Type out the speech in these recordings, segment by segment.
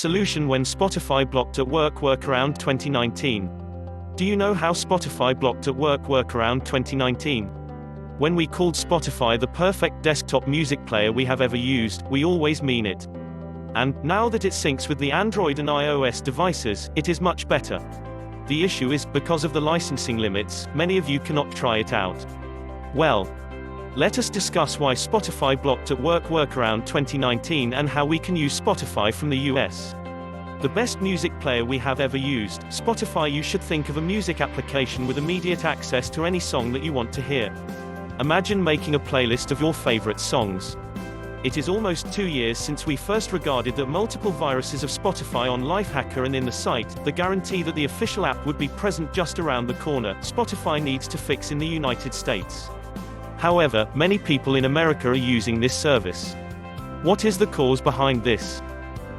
Solution when Spotify blocked at work workaround 2019. Do you know how Spotify blocked at work workaround 2019? When we called Spotify the perfect desktop music player we have ever used, we always mean it. And, now that it syncs with the Android and iOS devices, it is much better. The issue is, because of the licensing limits, many of you cannot try it out. Well, let us discuss why Spotify blocked at work workaround 2019 and how we can use Spotify from the US. The best music player we have ever used, Spotify. You should think of a music application with immediate access to any song that you want to hear. Imagine making a playlist of your favorite songs. It is almost 2 years since we first regarded that multiple viruses of Spotify on Lifehacker and in the site, the guarantee that the official app would be present just around the corner, Spotify needs to fix in the United States. However, many people in America are using this service. What is the cause behind this?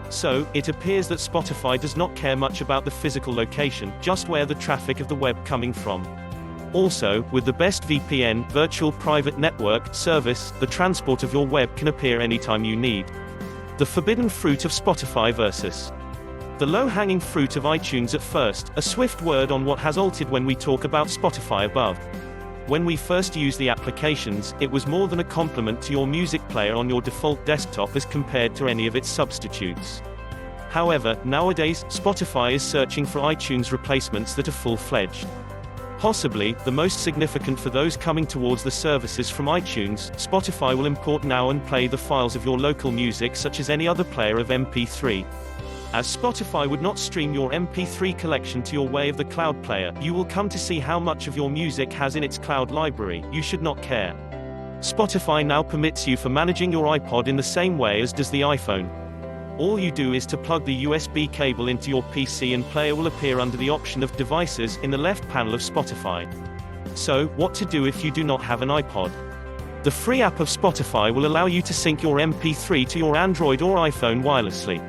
So, it appears that Spotify does not care much about the physical location, just where the traffic of the web coming from. Also, with the best VPN, virtual private network, service, the transport of your web can appear anytime you need. The forbidden fruit of Spotify versus the low-hanging fruit of iTunes. At first, a swift word on what has altered when we talk about Spotify above. When we first used the applications, it was more than a complement to your music player on your default desktop as compared to any of its substitutes. However, nowadays, Spotify is searching for iTunes replacements that are full-fledged. Possibly, the most significant for those coming towards the services from iTunes, Spotify will import now and play the files of your local music such as any other player of MP3. As Spotify would not stream your MP3 collection to your way of the cloud player, you will come to see how much of your music has in its cloud library. You should not care. Spotify now permits you for managing your iPod in the same way as does the iPhone. All you do is to plug the USB cable into your PC and player will appear under the option of devices in the left panel of Spotify. So, what to do if you do not have an iPod? The free app of Spotify will allow you to sync your MP3 to your Android or iPhone wirelessly.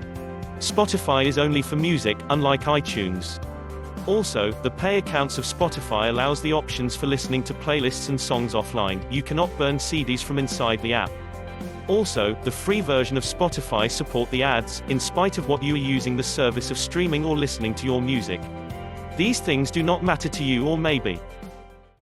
Spotify is only for music, unlike iTunes. Also, the pay accounts of Spotify allows the options for listening to playlists and songs offline. You cannot burn CDs from inside the app. Also, the free version of Spotify support the ads, in spite of what you are using the service of streaming or listening to your music. These things do not matter to you, or maybe